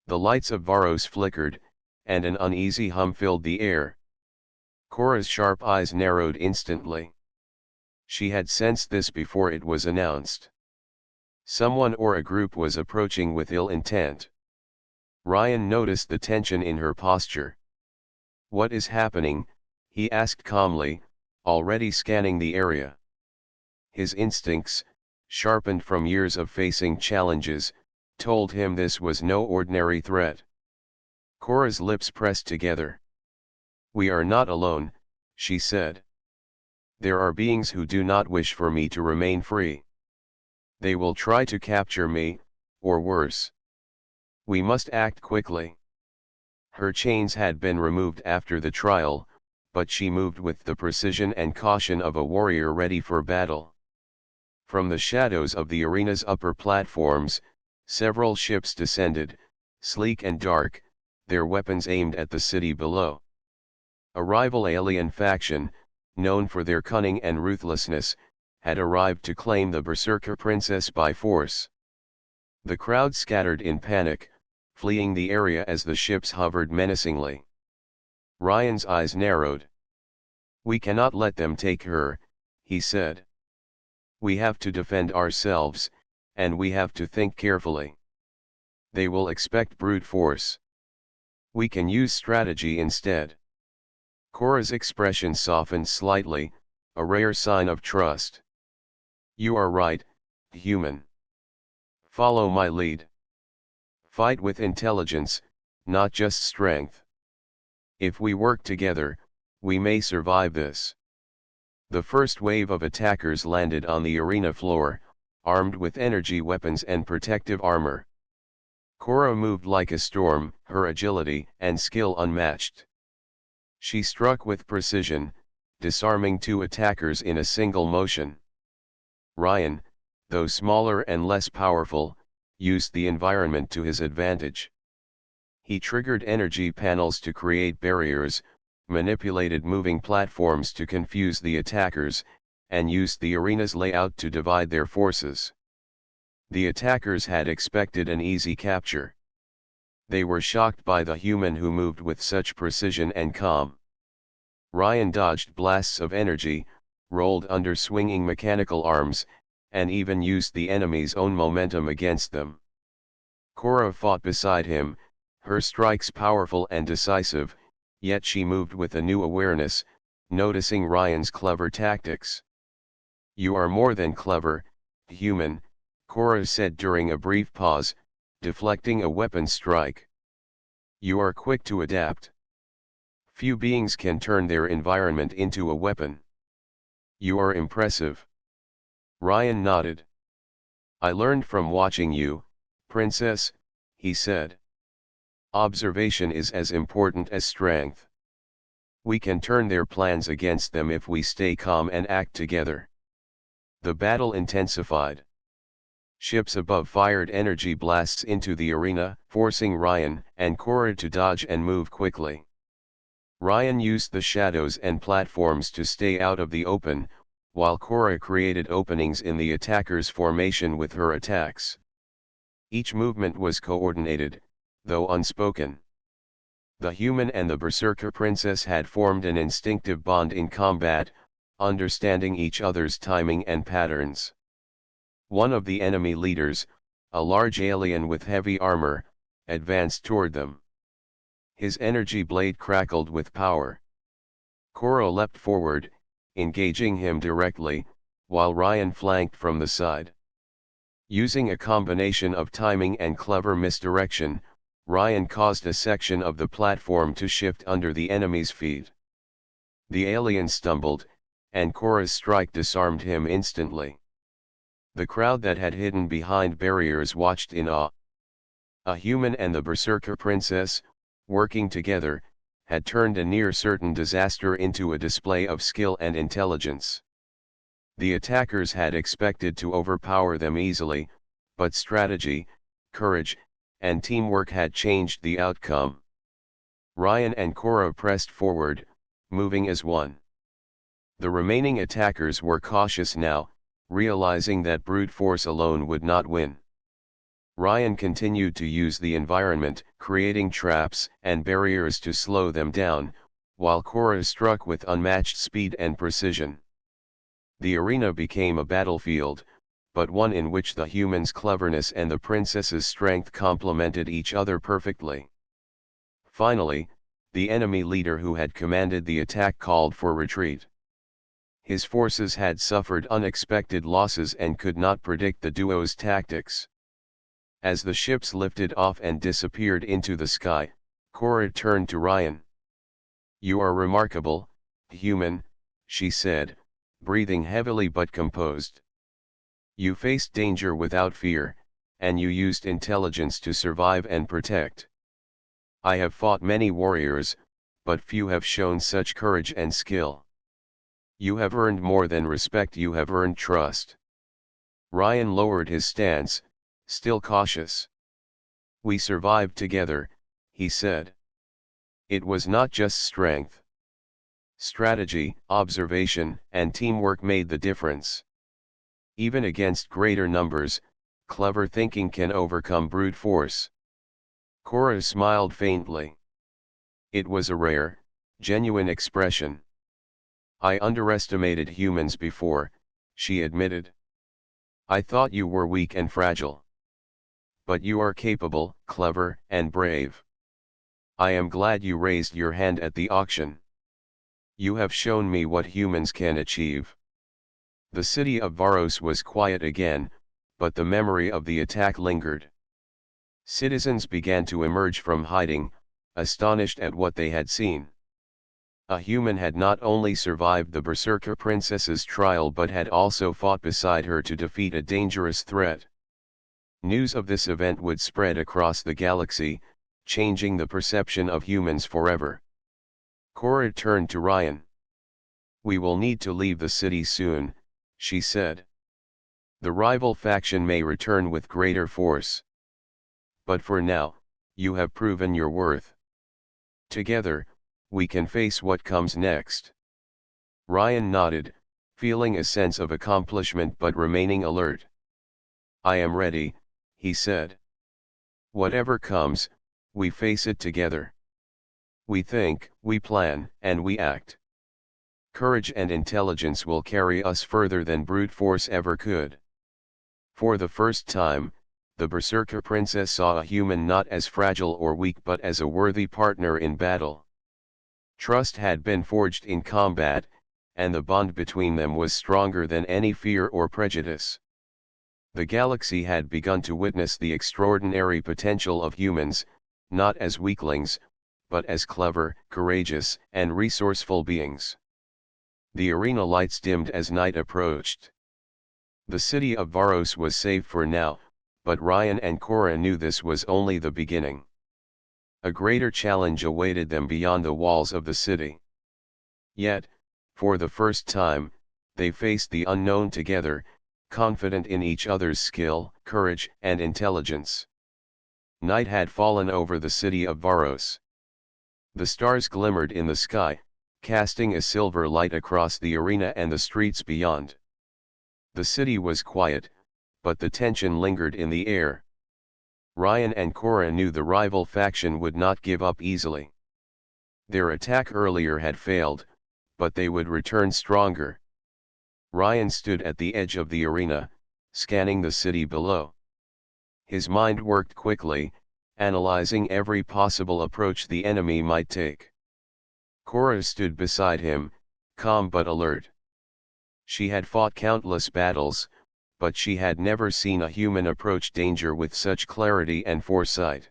The lights of Varos flickered, and an uneasy hum filled the air. Cora's sharp eyes narrowed instantly. She had sensed this before it was announced. Someone or a group was approaching with ill intent. Ryan noticed the tension in her posture. "What is happening?" he asked calmly, already scanning the area. His instincts, sharpened from years of facing challenges, told him this was no ordinary threat. Cora's lips pressed together. "We are not alone," she said. "There are beings who do not wish for me to remain free. They will try to capture me, or worse. We must act quickly." Her chains had been removed after the trial, but she moved with the precision and caution of a warrior ready for battle. From the shadows of the arena's upper platforms, several ships descended, sleek and dark, their weapons aimed at the city below. A rival alien faction, known for their cunning and ruthlessness, had arrived to claim the Berserker Princess by force. The crowd scattered in panic, fleeing the area as the ships hovered menacingly. Ryan's eyes narrowed. "We cannot let them take her," he said. "We have to defend ourselves, and we have to think carefully. They will expect brute force. We can use strategy instead." Cora's expression softened slightly, a rare sign of trust. "You are right, human. Follow my lead. Fight with intelligence, not just strength. If we work together, we may survive this." The first wave of attackers landed on the arena floor, armed with energy weapons and protective armor. Cora moved like a storm, her agility and skill unmatched. She struck with precision, disarming two attackers in a single motion. Ryan, though smaller and less powerful, used the environment to his advantage. He triggered energy panels to create barriers, manipulated moving platforms to confuse the attackers, and used the arena's layout to divide their forces. The attackers had expected an easy capture. They were shocked by the human who moved with such precision and calm. Ryan dodged blasts of energy, rolled under swinging mechanical arms, and even used the enemy's own momentum against them. Cora fought beside him, her strikes powerful and decisive, yet she moved with a new awareness, noticing Ryan's clever tactics. "You are more than clever, human," Cora said during a brief pause, deflecting a weapon strike. "You are quick to adapt. Few beings can turn their environment into a weapon. You are impressive." Ryan nodded. "I learned from watching you, Princess," he said. "Observation is as important as strength. We can turn their plans against them if we stay calm and act together." The battle intensified. Ships above fired energy blasts into the arena, forcing Ryan and Cora to dodge and move quickly. Ryan used the shadows and platforms to stay out of the open, while Cora created openings in the attackers' formation with her attacks. Each movement was coordinated, though unspoken. The human and the Berserker Princess had formed an instinctive bond in combat, understanding each other's timing and patterns. One of the enemy leaders, a large alien with heavy armor, advanced toward them. His energy blade crackled with power. Cora leapt forward, engaging him directly, while Ryan flanked from the side. Using a combination of timing and clever misdirection, Ryan caused a section of the platform to shift under the enemy's feet. The alien stumbled, and Cora's strike disarmed him instantly. The crowd that had hidden behind barriers watched in awe. A human and the Berserker Princess, working together, had turned a near-certain disaster into a display of skill and intelligence. The attackers had expected to overpower them easily, but strategy, courage, and teamwork had changed the outcome. Ryan and Cora pressed forward, moving as one. The remaining attackers were cautious now, realizing that brute force alone would not win. Ryan continued to use the environment, creating traps and barriers to slow them down, while Cora struck with unmatched speed and precision. The arena became a battlefield, but one in which the humans' cleverness and the princess's strength complemented each other perfectly. Finally, the enemy leader who had commanded the attack called for retreat. His forces had suffered unexpected losses and could not predict the duo's tactics. As the ships lifted off and disappeared into the sky, Cora turned to Ryan. "You are remarkable, human," she said, breathing heavily but composed. "You faced danger without fear, and you used intelligence to survive and protect. I have fought many warriors, but few have shown such courage and skill. You have earned more than respect, you have earned trust." Ryan lowered his stance, still cautious. "We survived together," he said. "It was not just strength. Strategy, observation, and teamwork made the difference. Even against greater numbers, clever thinking can overcome brute force." Cora smiled faintly. It was a rare, genuine expression. "I underestimated humans before," she admitted. "I thought you were weak and fragile. But you are capable, clever, and brave. I am glad you raised your hand at the auction. You have shown me what humans can achieve." The city of Varos was quiet again, but the memory of the attack lingered. Citizens began to emerge from hiding, astonished at what they had seen. A human had not only survived the Berserker princess's trial but had also fought beside her to defeat a dangerous threat. News of this event would spread across the galaxy, changing the perception of humans forever. Cora turned to Ryan. "We will need to leave the city soon," she said. "The rival faction may return with greater force. But for now, you have proven your worth. Together, we can face what comes next." Ryan nodded, feeling a sense of accomplishment but remaining alert. "I am ready," he said. "Whatever comes, we face it together. We think, we plan, and we act. Courage and intelligence will carry us further than brute force ever could." For the first time, the Berserker princess saw a human not as fragile or weak but as a worthy partner in battle. Trust had been forged in combat, and the bond between them was stronger than any fear or prejudice. The galaxy had begun to witness the extraordinary potential of humans, not as weaklings, but as clever, courageous, and resourceful beings. The arena lights dimmed as night approached. The city of Varos was safe for now, but Ryan and Cora knew this was only the beginning. A greater challenge awaited them beyond the walls of the city. Yet, for the first time, they faced the unknown together, confident in each other's skill, courage, and intelligence. Night had fallen over the city of Varos. The stars glimmered in the sky, casting a silver light across the arena and the streets beyond. The city was quiet, but the tension lingered in the air. Ryan and Cora knew the rival faction would not give up easily. Their attack earlier had failed, but they would return stronger. Ryan stood at the edge of the arena, scanning the city below. His mind worked quickly, analyzing every possible approach the enemy might take. Cora stood beside him, calm but alert. She had fought countless battles, but she had never seen a human approach danger with such clarity and foresight.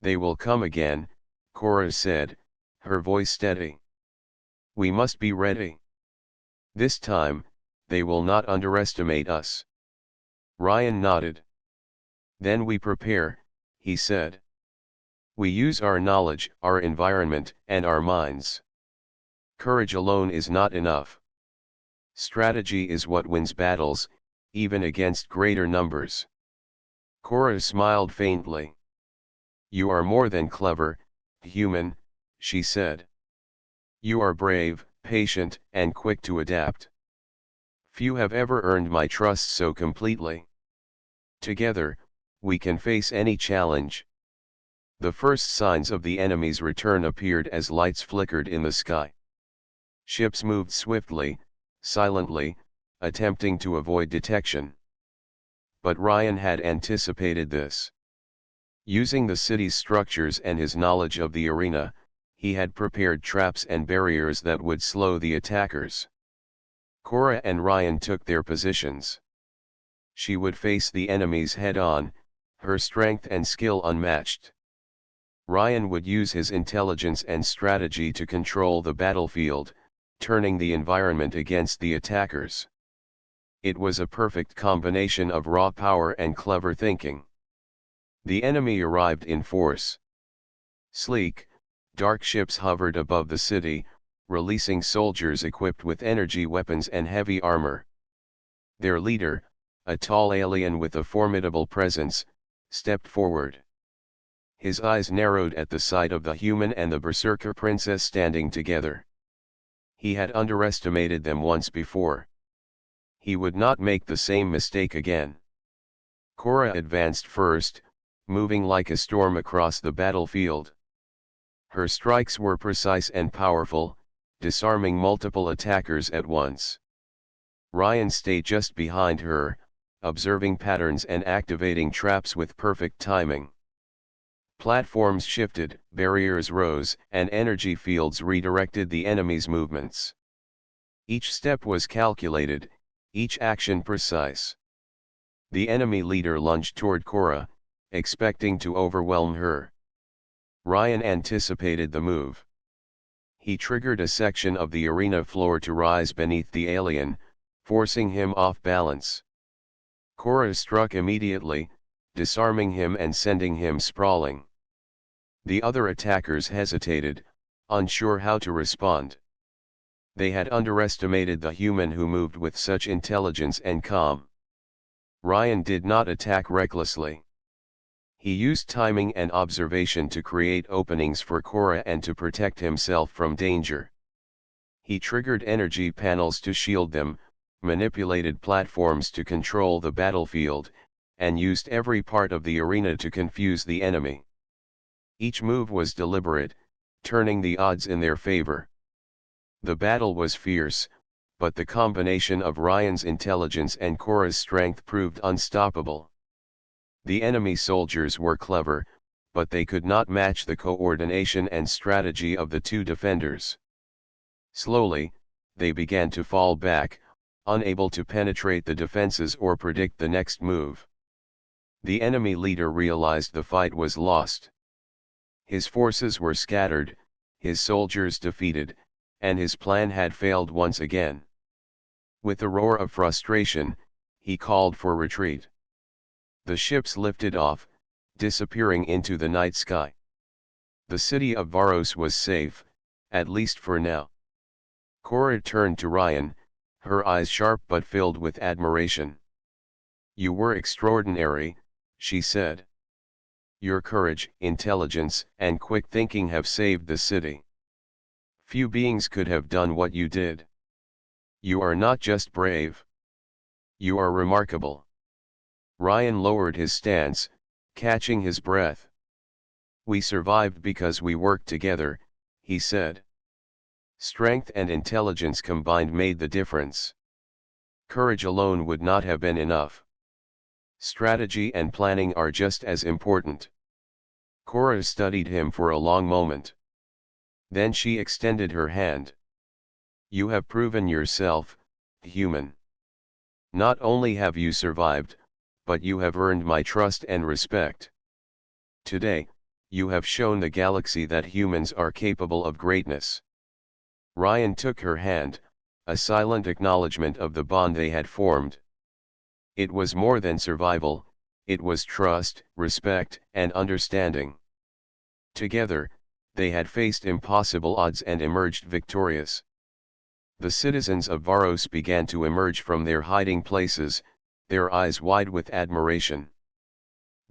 "They will come again," Cora said, her voice steady. "We must be ready. This time, they will not underestimate us." Ryan nodded. "Then we prepare," he said. "We use our knowledge, our environment, and our minds. Courage alone is not enough. Strategy is what wins battles, even against greater numbers. Cora smiled faintly. You are more than clever, human, she said. You are brave, patient, and quick to adapt. Few have ever earned my trust so completely. Together, we can face any challenge. The first signs of the enemy's return appeared as lights flickered in the sky. Ships moved swiftly, silently, attempting to avoid detection. But Ryan had anticipated this. Using the city's structures and his knowledge of the arena, he had prepared traps and barriers that would slow the attackers. Cora and Ryan took their positions. She would face the enemies head-on, her strength and skill unmatched. Ryan would use his intelligence and strategy to control the battlefield, turning the environment against the attackers. It was a perfect combination of raw power and clever thinking. The enemy arrived in force. Sleek, dark ships hovered above the city, releasing soldiers equipped with energy weapons and heavy armor. Their leader, a tall alien with a formidable presence, stepped forward. His eyes narrowed at the sight of the human and the berserker princess standing together. He had underestimated them once before. He would not make the same mistake again. Cora advanced first, moving like a storm across the battlefield. Her strikes were precise and powerful, disarming multiple attackers at once. Ryan stayed just behind her, observing patterns and activating traps with perfect timing. Platforms shifted, barriers rose, and energy fields redirected the enemy's movements. Each step was calculated, each action precise. The enemy leader lunged toward Cora, expecting to overwhelm her. Ryan anticipated the move. He triggered a section of the arena floor to rise beneath the alien, forcing him off balance. Cora struck immediately, disarming him and sending him sprawling. The other attackers hesitated, unsure how to respond. They had underestimated the human who moved with such intelligence and calm. Ryan did not attack recklessly. He used timing and observation to create openings for Cora and to protect himself from danger. He triggered energy panels to shield them, manipulated platforms to control the battlefield, and used every part of the arena to confuse the enemy. Each move was deliberate, turning the odds in their favor. The battle was fierce, but the combination of Ryan's intelligence and Cora's strength proved unstoppable. The enemy soldiers were clever, but they could not match the coordination and strategy of the two defenders. Slowly, they began to fall back, unable to penetrate the defenses or predict the next move. The enemy leader realized the fight was lost. His forces were scattered, his soldiers defeated, and his plan had failed once again. With a roar of frustration, he called for retreat. The ships lifted off, disappearing into the night sky. The city of Varos was safe, at least for now. Cora turned to Ryan, her eyes sharp but filled with admiration. "You were extraordinary," she said. "Your courage, intelligence, and quick thinking have saved the city. Few beings could have done what you did. You are not just brave. You are remarkable." Ryan lowered his stance, catching his breath. "We survived because we worked together," he said. "Strength and intelligence combined made the difference. Courage alone would not have been enough. Strategy and planning are just as important." Cora studied him for a long moment. Then she extended her hand. "You have proven yourself, human. Not only have you survived, but you have earned my trust and respect. Today, you have shown the galaxy that humans are capable of greatness." Ryan took her hand, a silent acknowledgement of the bond they had formed. It was more than survival, it was trust, respect, and understanding. Together, they had faced impossible odds and emerged victorious. The citizens of Varos began to emerge from their hiding places, their eyes wide with admiration.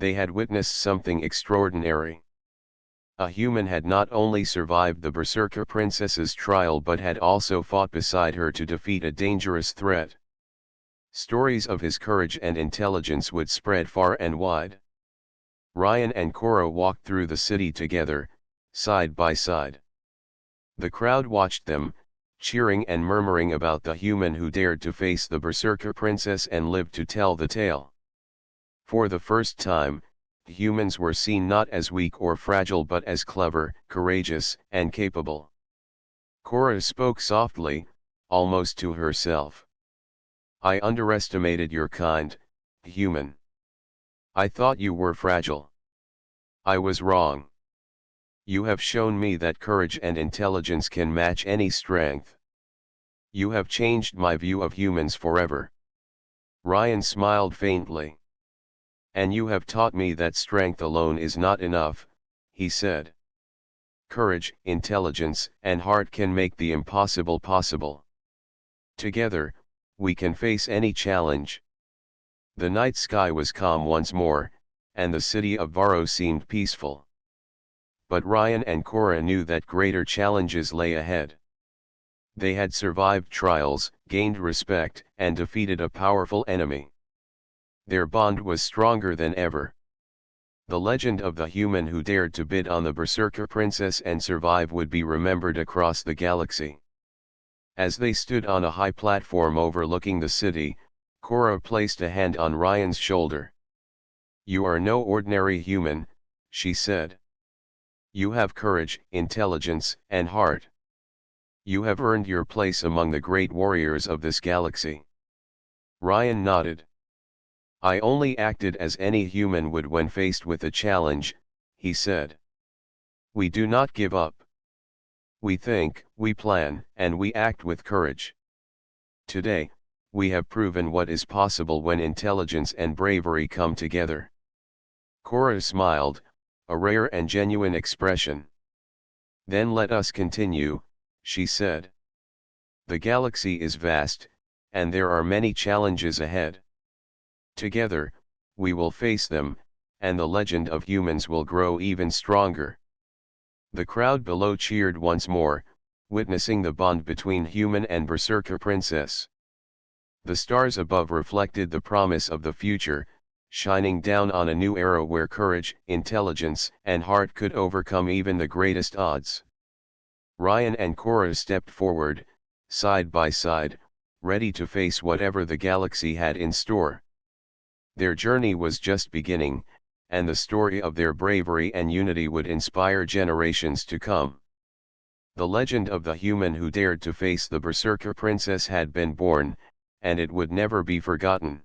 they had witnessed something extraordinary. A human had not only survived the Berserker princess's trial but had also fought beside her to defeat a dangerous threat. Stories of his courage and intelligence would spread far and wide. Ryan and Cora walked through the city together, side by side. The crowd watched them, cheering and murmuring about the human who dared to face the Berserker princess and lived to tell the tale. For the first time, humans were seen not as weak or fragile but as clever, courageous, and capable. Cora spoke softly, almost to herself. I underestimated your kind, human. I thought you were fragile. I was wrong. You have shown me that courage and intelligence can match any strength. You have changed my view of humans forever. Ryan smiled faintly. And you have taught me that strength alone is not enough, he said. Courage, intelligence, and heart can make the impossible possible. Together, we can face any challenge. The night sky was calm once more, and the city of Varro seemed peaceful. But Ryan and Cora knew that greater challenges lay ahead. They had survived trials, gained respect, and defeated a powerful enemy. Their bond was stronger than ever. The legend of the human who dared to bid on the Berserker princess and survive would be remembered across the galaxy. As they stood on a high platform overlooking the city, Cora placed a hand on Ryan's shoulder. You are no ordinary human, she said. You have courage, intelligence, and heart. You have earned your place among the great warriors of this galaxy. Ryan nodded. I only acted as any human would when faced with a challenge, he said. We do not give up. We think, we plan, and we act with courage. Today, we have proven what is possible when intelligence and bravery come together. Cora smiled, a rare and genuine expression. Then let us continue, she said. The galaxy is vast, and there are many challenges ahead. Together, we will face them, and the legend of humans will grow even stronger. The crowd below cheered once more, witnessing the bond between human and Berserker princess. The stars above reflected the promise of the future, shining down on a new era where courage, intelligence, and heart could overcome even the greatest odds. Ryan and Cora stepped forward, side by side, ready to face whatever the galaxy had in store. Their journey was just beginning, and the story of their bravery and unity would inspire generations to come. The legend of the human who dared to face the Berserker princess had been born, and it would never be forgotten.